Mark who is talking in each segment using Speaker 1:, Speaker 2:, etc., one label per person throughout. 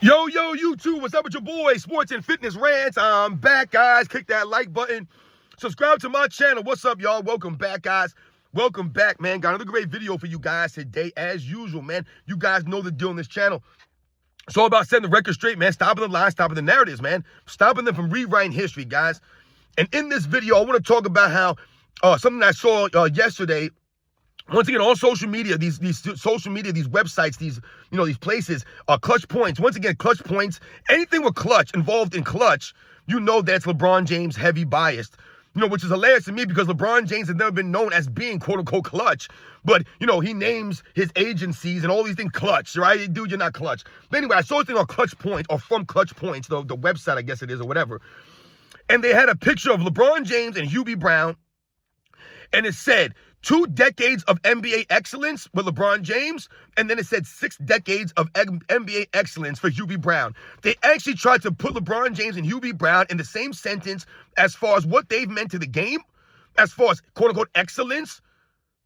Speaker 1: Yo, YouTube, what's up with your boy, Sports and Fitness Rants? I'm back, guys. Click that like button. Subscribe to my channel. What's up, y'all? Welcome back, guys. Welcome back, man. Got another great video for you guys today, as usual, man. You guys know the deal on this channel. It's all about setting the record straight, man. Stopping the lies, stopping the narratives, man. Stopping them from rewriting history, guys. And in this video, I want to talk about how something I saw yesterday. Once again, on social media, these social media, these websites, these places, clutch points. Once again, clutch points. Anything with clutch, involved in clutch, you know that's LeBron James heavy biased. Which is hilarious to me because LeBron James has never been known as being quote unquote clutch. But he names his agencies and all these things clutch, right? Dude, you're not clutch. But anyway, I saw a thing on Clutch Points, or from Clutch Points, the website, I guess it is, or whatever. And they had a picture of LeBron James and Hubie Brown, and it said 2 decades of NBA excellence with LeBron James, and then it said 6 decades of NBA excellence for Hubie Brown. They actually tried to put LeBron James and Hubie Brown in the same sentence as far as what they've meant to the game, as far as quote-unquote excellence.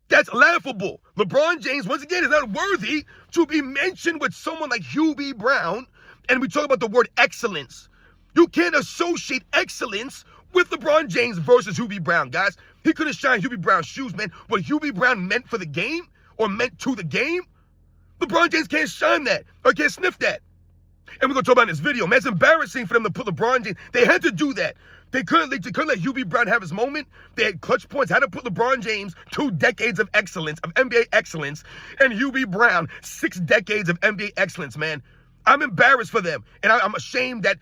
Speaker 1: That's laughable. LeBron James, once again, is not worthy to be mentioned with someone like Hubie Brown, and we talk about the word excellence. You can't associate excellence with LeBron James versus Hubie Brown, guys. He could have shined Hubie Brown's shoes, man. What Hubie Brown meant for the game, or meant to the game, LeBron James can't shine that, or can't sniff that. And we're going to talk about in this video, man. It's embarrassing for them to put LeBron James. They had to do that. They couldn't let Hubie Brown have his moment. They had clutch points. Had to put LeBron James 2 decades of excellence, of NBA excellence, and Hubie Brown 6 decades of NBA excellence, man. I'm embarrassed for them, and I'm ashamed that,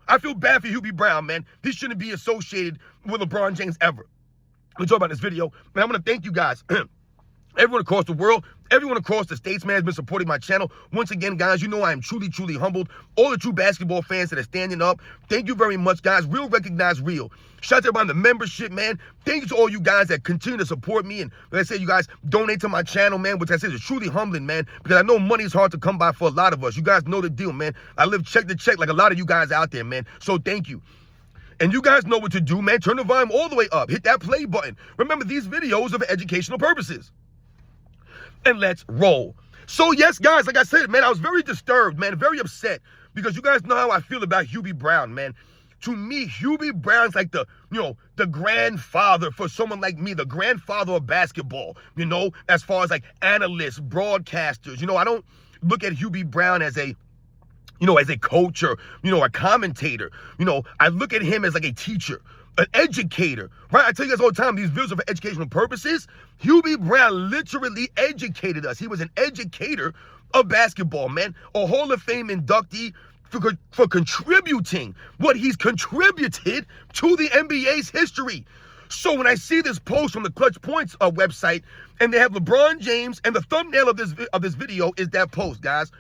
Speaker 1: I feel bad for Hubie Brown, man. He shouldn't be associated with LeBron James ever. We'll talk about this video, and I'm going to thank you guys. Everyone across the world, everyone across the states, man, has been supporting my channel. Once again, guys, you know I am truly, truly humbled. All the true basketball fans that are standing up, thank you very much, guys. Real recognize real. Shout out to everybody in the membership, man. Thank you to all you guys that continue to support me. And like I said, you guys donate to my channel, man, which I said is truly humbling, man, because I know money is hard to come by for a lot of us. You guys know the deal, man. I live check to check like a lot of you guys out there, man. So thank you. And you guys know what to do, man. Turn the volume all the way up. Hit that play button. Remember, these videos are for educational purposes. And let's roll. So yes, guys, like I said, man, I was very disturbed, man, very upset, because you guys know how I feel about Hubie Brown, man. To me, Hubie Brown's like the grandfather for someone like me, the grandfather of basketball, as far as like analysts, broadcasters. I don't look at Hubie Brown as a as a coach or, a commentator. I look at him as like a teacher, an educator, right? I tell you guys all the time, these videos are for educational purposes. Hubie Brown literally educated us. He was an educator of basketball, man. A Hall of Fame inductee for contributing what he's contributed to the NBA's history. So when I see this post from the Clutch Points website, and they have LeBron James, and the thumbnail of this video is that post, guys.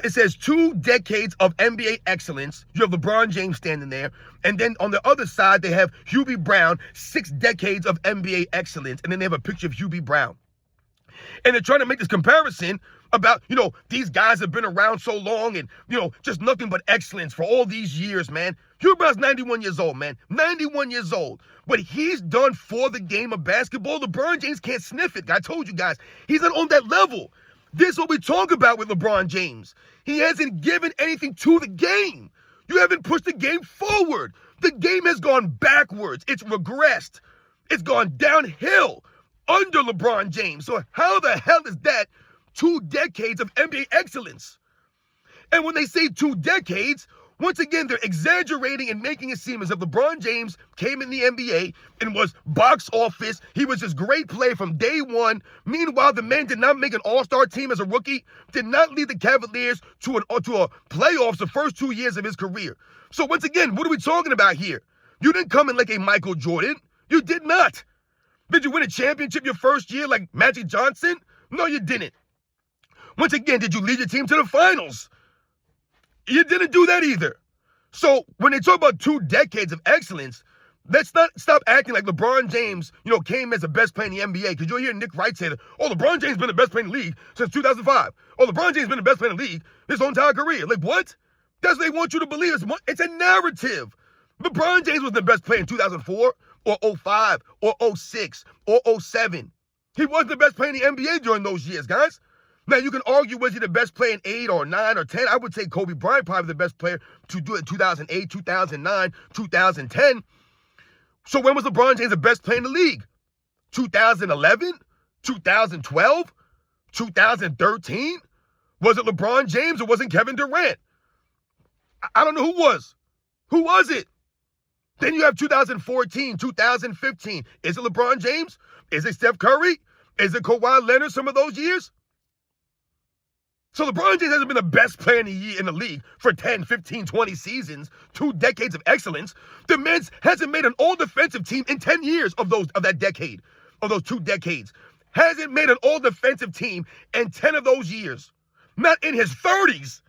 Speaker 1: It says 2 decades of NBA excellence. You have LeBron James standing there. And then on the other side, they have Hubie Brown, 6 decades of NBA excellence. And then they have a picture of Hubie Brown. And they're trying to make this comparison about, these guys have been around so long and, just nothing but excellence for all these years, man. Hubie Brown's 91 years old, man. 91 years old. What he's done for the game of basketball, LeBron James can't sniff it. I told you guys, he's not on that level. This is what we talk about with LeBron James. He hasn't given anything to the game. You haven't pushed the game forward. The game has gone backwards. It's regressed. It's gone downhill under LeBron James. So how the hell is that 2 decades of NBA excellence? And when they say 2 decades, once again, they're exaggerating and making it seem as if LeBron James came in the NBA and was box office. He was this great player from day one. Meanwhile, the man did not make an all-star team as a rookie, did not lead the Cavaliers to a playoffs the first 2 years of his career. So once again, what are we talking about here? You didn't come in like a Michael Jordan. You did not. Did you win a championship your first year like Magic Johnson? No, you didn't. Once again, did you lead your team to the finals? You didn't do that either. So when they talk about 2 decades of excellence, let's not stop acting like LeBron James, came as the best player in the NBA. Because you'll hear Nick Wright say that, LeBron James been the best player in the league since 2005. LeBron James been the best player in the league his whole entire career. Like, what? That's what they want you to believe. It's a narrative. LeBron James was the best player in 2004 or 05 or 06 or 07. He wasn't the best player in the NBA during those years, guys. Now, you can argue, was he the best player in 8 or 9 or 10? I would say Kobe Bryant probably the best player to do it in 2008, 2009, 2010. So when was LeBron James the best player in the league? 2011? 2012? 2013? Was it LeBron James or was it Kevin Durant? I don't know who was. Who was it? Then you have 2014, 2015. Is it LeBron James? Is it Steph Curry? Is it Kawhi Leonard some of those years? So LeBron James hasn't been the best player in the league for 10, 15, 20 seasons, 2 decades of excellence. The man hasn't made an all-defensive team in 10 years of that decade, of those 2 decades. Hasn't made an all-defensive team in 10 of those years. Not in his 30s.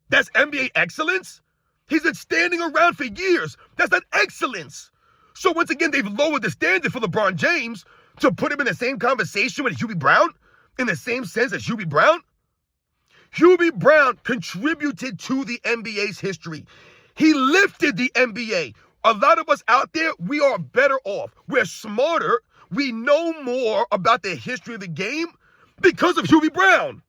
Speaker 1: That's NBA excellence? He's been standing around for years. That's not excellence. So once again, they've lowered the standard for LeBron James to put him in the same conversation with Hubie Brown, in the same sense as Hubie Brown. Hubie Brown contributed to the NBA's history. He lifted the NBA. A lot of us out there, we are better off. We're smarter. We know more about the history of the game because of Hubie Brown.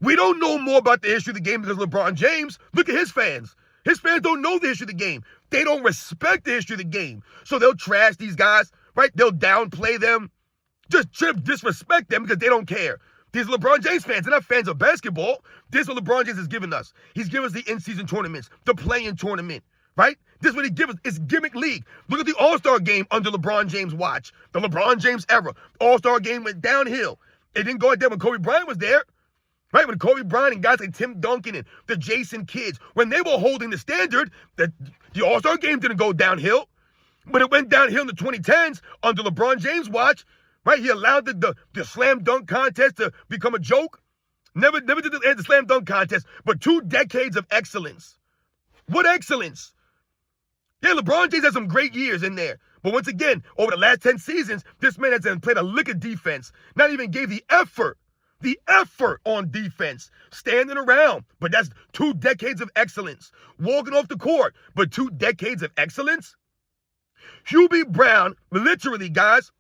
Speaker 1: We don't know more about the history of the game because of LeBron James. Look at his fans. His fans don't know the history of the game. They don't respect the history of the game. So they'll trash these guys, right? They'll downplay them. Just disrespect them because they don't care. These LeBron James fans, they're not fans of basketball. This is what LeBron James has given us. He's given us the in-season tournaments, the play-in tournament, right? This is what he gives us. It's gimmick league. Look at the All-Star game under LeBron James' watch. The LeBron James era. All-Star game went downhill. It didn't go like that when Kobe Bryant was there, right? When Kobe Bryant and guys like Tim Duncan and the Jason Kidds, when they were holding the standard, the All-Star game didn't go downhill. But it went downhill in the 2010s under LeBron James' watch. Right, he allowed the slam dunk contest to become a joke. Never did the slam dunk contest, but 2 decades of excellence. What excellence? Yeah, LeBron James has some great years in there. But once again, over the last 10 seasons, this man hasn't played a lick of defense. Not even gave the effort on defense. Standing around, but that's 2 decades of excellence. Walking off the court, but 2 decades of excellence. Hubie Brown, literally, guys,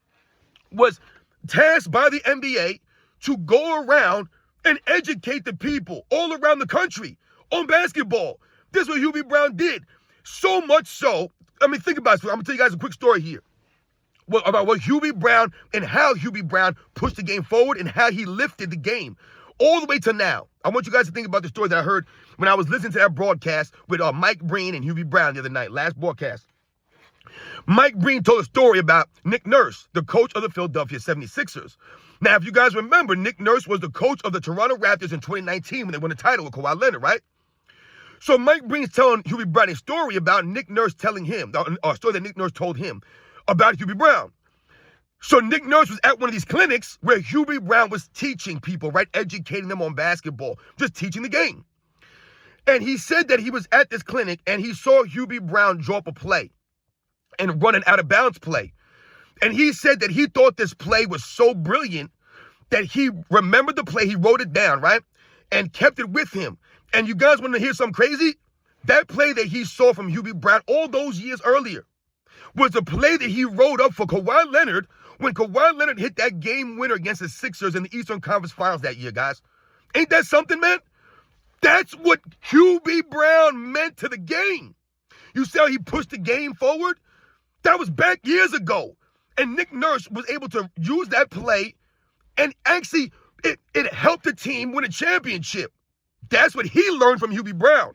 Speaker 1: was tasked by the NBA to go around and educate the people all around the country on basketball. This is what Hubie Brown did. So much so, I mean, think about it. I'm going to tell you guys a quick story here about what Hubie Brown and how Hubie Brown pushed the game forward and how he lifted the game all the way to now. I want you guys to think about the story that I heard when I was listening to that broadcast with Mike Breen and Hubie Brown the other night, last broadcast. Mike Breen told a story about Nick Nurse, the coach of the Philadelphia 76ers. Now, if you guys remember, Nick Nurse was the coach of the Toronto Raptors in 2019 when they won the title with Kawhi Leonard, right? So Mike Breen's telling Hubie Brown a story about Nick Nurse telling him, a story that Nick Nurse told him about Hubie Brown. So Nick Nurse was at one of these clinics where Hubie Brown was teaching people, right? Educating them on basketball, just teaching the game. And he said that he was at this clinic and he saw Hubie Brown drop a play and run an out-of-bounds play. And he said that he thought this play was so brilliant that he remembered the play, he wrote it down, right? And kept it with him. And you guys want to hear something crazy? That play that he saw from Hubie Brown all those years earlier was the play that he wrote up for Kawhi Leonard when Kawhi Leonard hit that game winner against the Sixers in the Eastern Conference Finals that year, guys. Ain't that something, man? That's what Hubie Brown meant to the game. You see how he pushed the game forward? That was back years ago. And Nick Nurse was able to use that play and actually it helped the team win a championship. That's what he learned from Hubie Brown.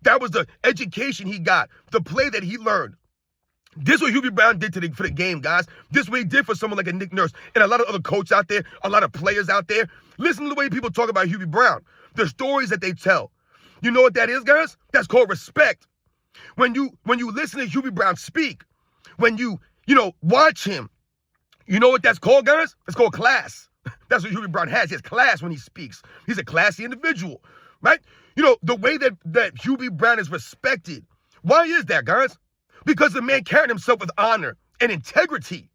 Speaker 1: That was the education he got, the play that he learned. This is what Hubie Brown did for the game, guys. This is what he did for someone like a Nick Nurse and a lot of other coaches out there, a lot of players out there. Listen to the way people talk about Hubie Brown, the stories that they tell. You know what that is, guys? That's called respect. When you listen to Hubie Brown speak, when you watch him, you know what that's called, guys? It's called class. That's what Hubie Brown has. He has class when he speaks. He's a classy individual, right? You know, the way that Hubie Brown is respected. Why is that, guys? Because the man carried himself with honor and integrity.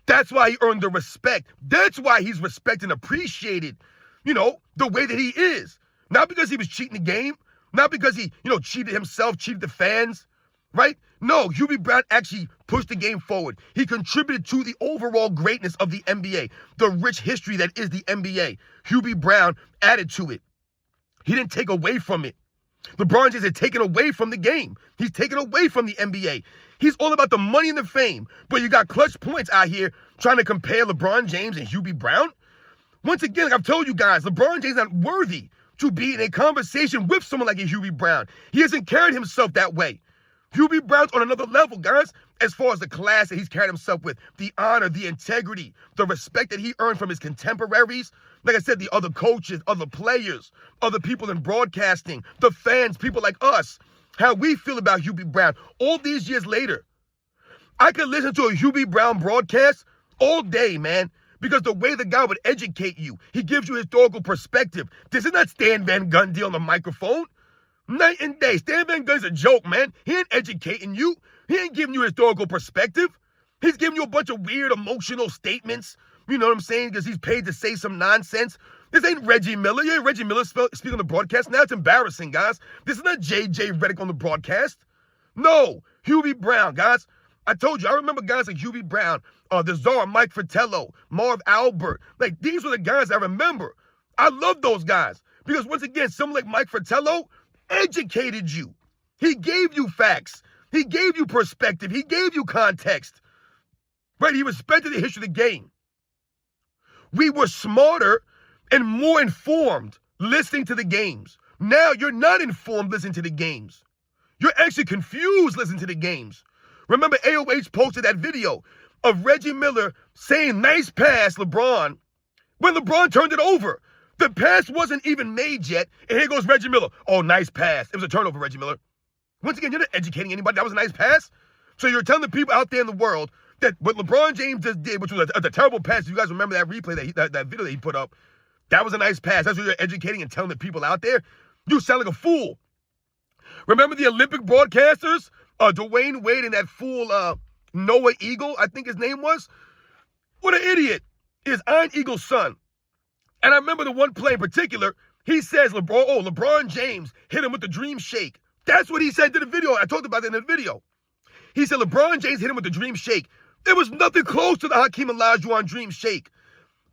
Speaker 1: That's why he earned the respect. That's why he's respected and appreciated, the way that he is. Not because he was cheating the game. Not because he, cheated himself, cheated the fans, right? No, Hubie Brown actually pushed the game forward. He contributed to the overall greatness of the NBA, the rich history that is the NBA. Hubie Brown added to it. He didn't take away from it. LeBron James had taken away from the game. He's taken away from the NBA. He's all about the money and the fame. But you got clutch points out here trying to compare LeBron James and Hubie Brown. Once again, like I've told you guys, LeBron James is not worthy to be in a conversation with someone like a Hubie Brown. He hasn't carried himself that way. Hubie Brown's on another level, guys, as far as the class that he's carried himself with, the honor, the integrity, the respect that he earned from his contemporaries. Like I said, the other coaches, other players, other people in broadcasting, the fans, people like us, how we feel about Hubie Brown all these years later. I could listen to a Hubie Brown broadcast all day, man, because the way the guy would educate you, he gives you historical perspective. This is not Stan Van Gundy on the microphone. Night and day. Stan Van Gundy's a joke, man. He ain't educating you. He ain't giving you historical perspective. He's giving you a bunch of weird emotional statements. You know what I'm saying? Because he's paid to say some nonsense. This ain't Reggie Miller. Yeah, Reggie Miller speaking on the broadcast. Now it's embarrassing, guys. This is not J.J. Redick on the broadcast. No, Hubie Brown, guys. I told you, I remember guys like Hubie Brown, the Czar, Mike Fratello, Marv Albert. Like, these were the guys I remember. I love those guys. Because once again, someone like Mike Fratello educated you. He gave you facts. He gave you perspective. He gave you context. Right? He respected the history of the game. We were smarter and more informed listening to the games. Now you're not informed listening to the games. You're actually confused listening to the games. Remember, AOH posted that video of Reggie Miller saying, "Nice pass, LeBron," when LeBron turned it over. The pass wasn't even made yet, and here goes Reggie Miller. "Oh, nice pass." It was a turnover, Reggie Miller. Once again, you're not educating anybody. That was a nice pass. So you're telling the people out there in the world that what LeBron James just did, which was a terrible pass. You guys remember that replay, that video that he put up? That was a nice pass. That's what you're educating and telling the people out there? You sound like a fool. Remember the Olympic broadcasters? Dwayne Wade and that fool Noah Eagle, I think his name was? What an idiot. Is Iron Eagle's son. And I remember the one play in particular, he says, LeBron James hit him with the dream shake. That's what he said to the video. I talked about that in the video. He said LeBron James hit him with the dream shake. There was nothing close to the Hakeem Olajuwon dream shake.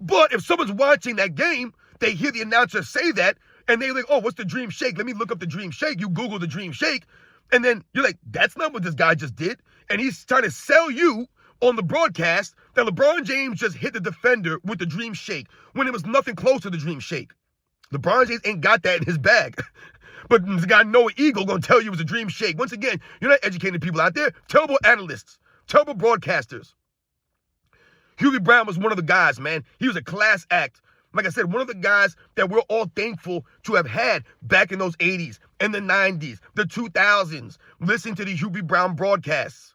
Speaker 1: But if someone's watching that game, they hear the announcer say that, and they're like, "Oh, what's the dream shake? Let me look up the dream shake." You Google the dream shake, and then you're like, "That's not what this guy just did." And he's trying to sell you on the broadcast that LeBron James just hit the defender with the dream shake when it was nothing close to the dream shake. LeBron James ain't got that in his bag. But the guy Noah Eagle gonna tell you it was a dream shake. Once again, you're not educating people out there. Terrible analysts, terrible broadcasters. Hubie Brown was one of the guys, man. He was a class act. Like I said, one of the guys that we're all thankful to have had back in those 80s and the 90s, the 2000s, listening to the Hubie Brown broadcasts.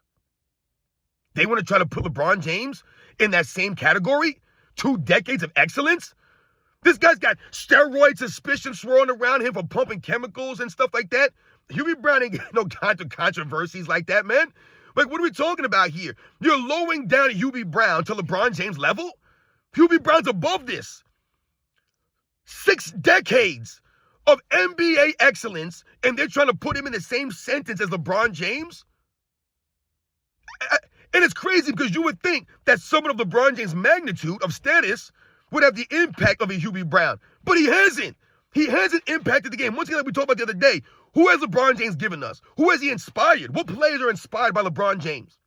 Speaker 1: They want to try to put LeBron James in that same category? 2 decades of excellence? This guy's got steroid suspicions swirling around him for pumping chemicals and stuff like that. Hubie Brown ain't got no kind of controversies like that, man. Like, what are we talking about here? You're lowering down Hubie Brown to LeBron James level? Hubie Brown's above this. 6 decades of NBA excellence, and they're trying to put him in the same sentence as LeBron James? And it's crazy because you would think that someone of LeBron James' magnitude of status would have the impact of a Hubie Brown. But he hasn't. He hasn't impacted the game. Once again, like we talked about the other day, who has LeBron James given us? Who has he inspired? What players are inspired by LeBron James?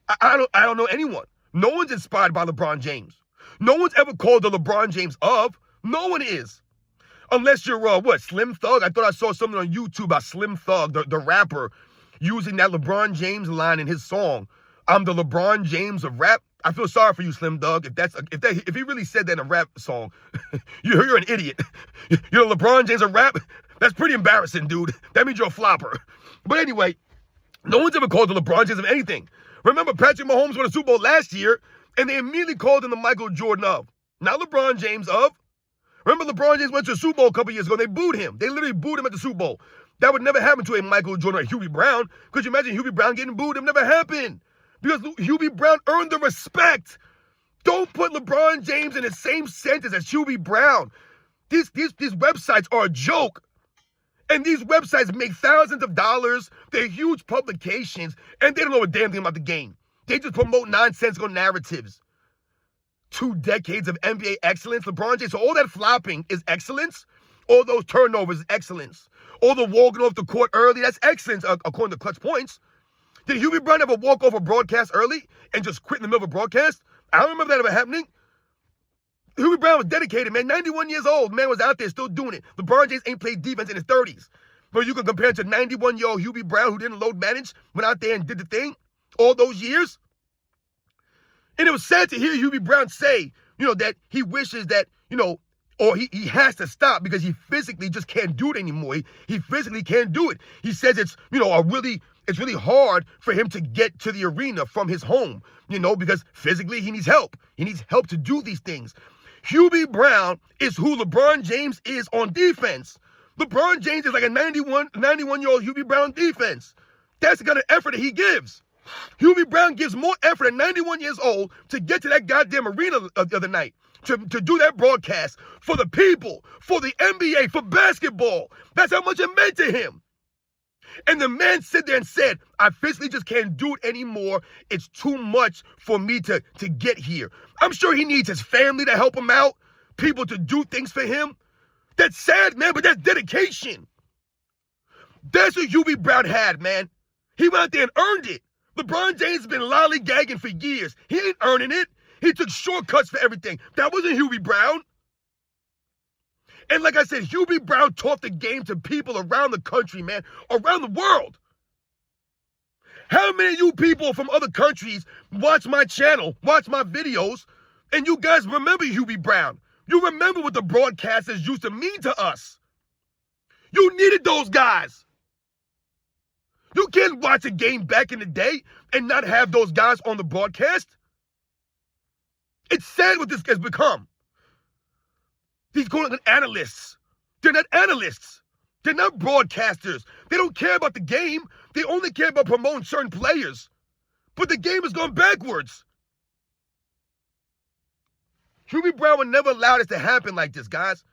Speaker 1: I don't know anyone. No one's inspired by LeBron James. No one's ever called the LeBron James of. No one is. Unless you're, Slim Thug? I thought I saw something on YouTube about Slim Thug, the rapper, using that LeBron James line in his song. "I'm the LeBron James of rap." I feel sorry for you, Slim Thug. If he really said that in a rap song, you're an idiot. You're LeBron James of rap? That's pretty embarrassing, dude. That means you're a flopper. But anyway, no one's ever called the LeBron James of anything. Remember, Patrick Mahomes won a Super Bowl last year, and they immediately called him the Michael Jordan of. Not LeBron James of. Remember, LeBron James went to a Super Bowl a couple years ago. They booed him. They literally booed him at the Super Bowl. That would never happen to a Michael Jordan or a Hubie Brown. Could you imagine Hubie Brown getting booed? It never happened. Because Hubie Brown earned the respect. Don't put LeBron James in the same sentence as Hubie Brown. These websites are a joke. And these websites make thousands of dollars. They're huge publications, and they don't know a damn thing about the game. They just promote nonsensical narratives. 2 decades of NBA excellence. LeBron James, so all that flopping is excellence. All those turnovers is excellence. All the walking off the court early, that's excellence, according to Clutch Points. Did Hubie Brown ever walk off a broadcast early and just quit in the middle of a broadcast? I don't remember that ever happening. Hubie Brown was dedicated, man. 91 years old. Man was out there still doing it. LeBron James ain't played defense in his 30s. But you can compare it to 91-year-old Hubie Brown, who didn't load manage, went out there and did the thing all those years. And it was sad to hear Hubie Brown say, that he wishes that, or he has to stop because he physically just can't do it anymore. He physically can't do it. He says it's, it's really hard for him to get to the arena from his home, because physically he needs help. He needs help to do these things. Hubie Brown is who LeBron James is on defense. LeBron James is like a 91-year-old Hubie Brown defense. That's the kind of effort that he gives. Hubie Brown gives more effort at 91 years old to get to that goddamn arena the other night, to do that broadcast for the people, for the NBA, for basketball. That's how much it meant to him. And the man sit there and said, I physically just can't do it anymore. It's too much for me to get here. I'm sure he needs his family to help him out, people to do things for him. That's sad, man, but that's dedication. That's what Hubie Brown had, man. He went out there and earned it. LeBron James has been lollygagging for years. He ain't earning it. He took shortcuts for everything. That wasn't Hubie Brown. And like I said, Hubie Brown taught the game to people around the country, man, around the world. How many of you people from other countries watch my channel, watch my videos, and you guys remember Hubie Brown? You remember what the broadcasters used to mean to us. You needed those guys. You can't watch a game back in the day and not have those guys on the broadcast. It's sad what this has become. These calling them analysts. They're not analysts. They're not broadcasters. They don't care about the game. They only care about promoting certain players. But the game is going backwards. Hubie Brown would never allow this to happen like this, guys.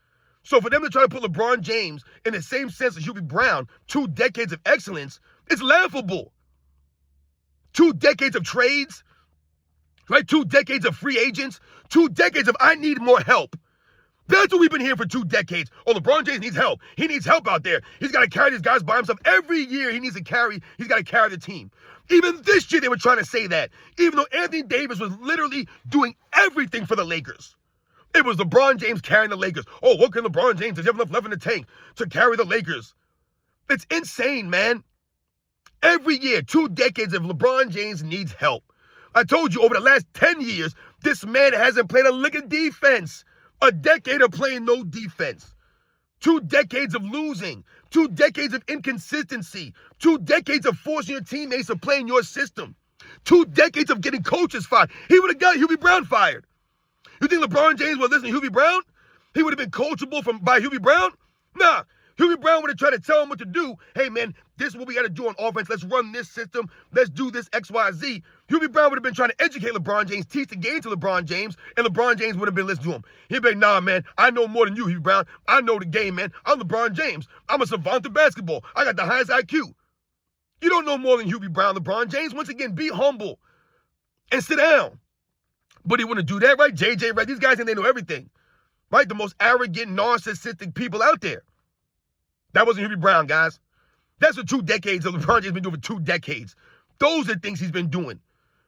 Speaker 1: So for them to try to put LeBron James in the same sense as Hubie Brown, 2 decades of excellence, it's laughable. 2 decades of trades, right? 2 decades of free agents, 2 decades of I need more help. That's what we've been hearing for 2 decades. Oh, LeBron James needs help. He needs help out there. He's got to carry these guys by himself. Every year he's got to carry the team. Even this year they were trying to say that. Even though Anthony Davis was literally doing everything for the Lakers. It was LeBron James carrying the Lakers. Oh, what can LeBron James? Does he have enough left in the tank to carry the Lakers? It's insane, man. Every year, 2 decades of LeBron James needs help. I told you over the last 10 years, this man hasn't played a lick of defense. A decade of playing no defense. 2 decades of losing. 2 decades of inconsistency. 2 decades of forcing your teammates to play in your system. 2 decades of getting coaches fired. He would have got Hubie Brown fired. You think LeBron James would listen to Hubie Brown? He would have been coachable by Hubie Brown? Nah. Hubie Brown would have tried to tell him what to do. Hey, man, this is what we got to do on offense. Let's run this system. Let's do this X, Y, Z. Hubie Brown would have been trying to educate LeBron James, teach the game to LeBron James, and LeBron James would have been listening to him. He'd be like, nah, man, I know more than you, Hubie Brown. I know the game, man. I'm LeBron James. I'm a savant of basketball. I got the highest IQ. You don't know more than Hubie Brown, LeBron James. Once again, be humble and sit down. But he wouldn't do that, right? JJ, right? These guys think they know everything, right? The most arrogant, narcissistic people out there. That wasn't Hubie Brown, guys. That's what 2 decades of LeBron James has been doing for 2 decades. Those are the things he's been doing,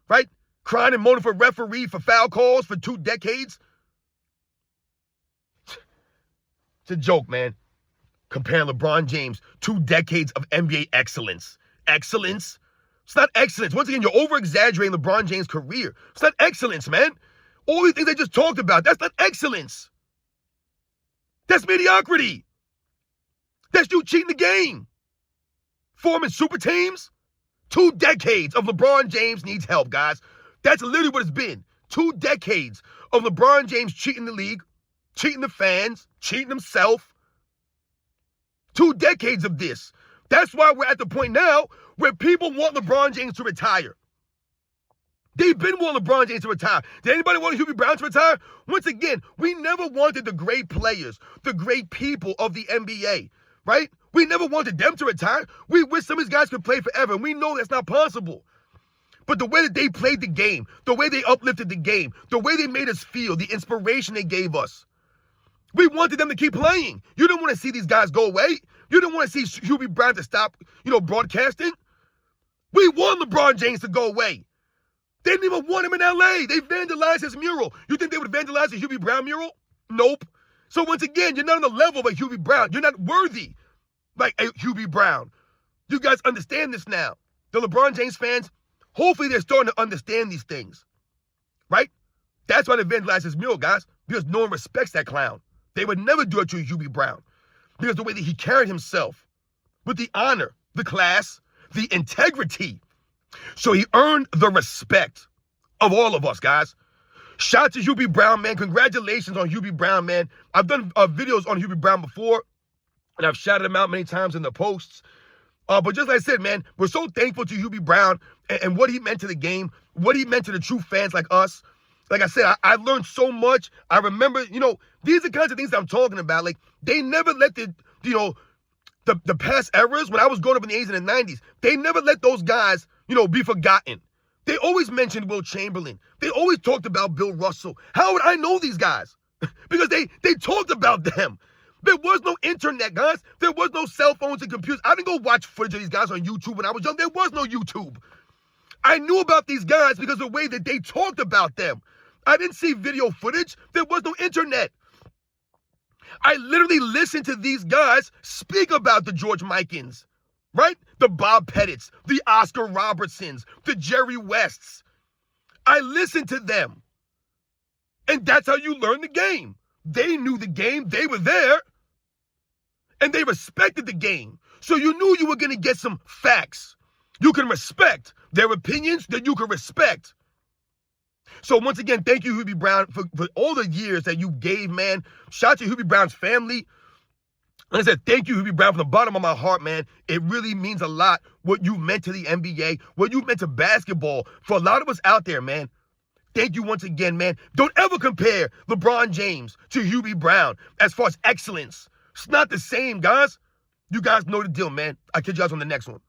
Speaker 1: right? Crying and moaning for referee for foul calls for 2 decades. It's a joke, man. Comparing LeBron James, 2 decades of NBA excellence. Excellence? It's not excellence. Once again, you're over-exaggerating LeBron James' career. It's not excellence, man. All these things I just talked about, that's not excellence. That's mediocrity. That's you cheating the game. Forming super teams. 2 decades of LeBron James needs help, guys. That's literally what it's been. 2 decades of LeBron James cheating the league, cheating the fans, cheating himself. 2 decades of this. That's why we're at the point now where people want LeBron James to retire. They've been wanting LeBron James to retire. Did anybody want Hubie Brown to retire? Once again, we never wanted the great players, the great people of the NBA, right? We never wanted them to retire. We wish some of these guys could play forever, and we know that's not possible. But the way that they played the game, the way they uplifted the game, the way they made us feel, the inspiration they gave us, we wanted them to keep playing. You didn't want to see these guys go away. You didn't want to see Hubie Brown to stop, broadcasting. We want LeBron James to go away. They didn't even want him in LA. They vandalized his mural. You think they would vandalize the Hubie Brown mural? Nope. So once again, you're not on the level of a Hubie Brown. You're not worthy like a Hubie Brown. You guys understand this now. The LeBron James fans, hopefully they're starting to understand these things, right? That's why they vandalized his mural, guys, because no one respects that clown. They would never do it to Hubie Brown because the way that he carried himself with the honor, the class, the integrity. So he earned the respect of all of us, guys. Shout out to Hubie Brown, man. Congratulations on Hubie Brown, man. I've done videos on Hubie Brown before, and I've shouted him out many times in the posts. But just like I said, man, we're so thankful to Hubie Brown and what he meant to the game, what he meant to the true fans like us. Like I said, I learned so much. I remember, these are the kinds of things that I'm talking about. Like, they never let the past eras, when I was growing up in the 80s and the 90s, they never let those guys, be forgotten. They always mentioned Will Chamberlain. They always talked about Bill Russell. How would I know these guys? Because they talked about them. There was no internet, guys. There was no cell phones and computers. I didn't go watch footage of these guys on YouTube when I was young. There was no YouTube. I knew about these guys because of the way that they talked about them. I didn't see video footage. There was no internet. I literally listened to these guys speak about the George Mikens, right? The Bob Pettits, the Oscar Robertsons, the Jerry Wests. I listened to them. And that's how you learn the game. They knew the game. They were there. And they respected the game. So you knew you were going to get some facts. You can respect their opinions that you can respect. So once again, thank you, Hubie Brown, for all the years that you gave, man. Shout out to Hubie Brown's family. Like I said, thank you, Hubie Brown, from the bottom of my heart, man. It really means a lot what you meant to the NBA, what you meant to basketball. For a lot of us out there, man, thank you once again, man. Don't ever compare LeBron James to Hubie Brown as far as excellence. It's not the same, guys. You guys know the deal, man. I'll catch you guys on the next one.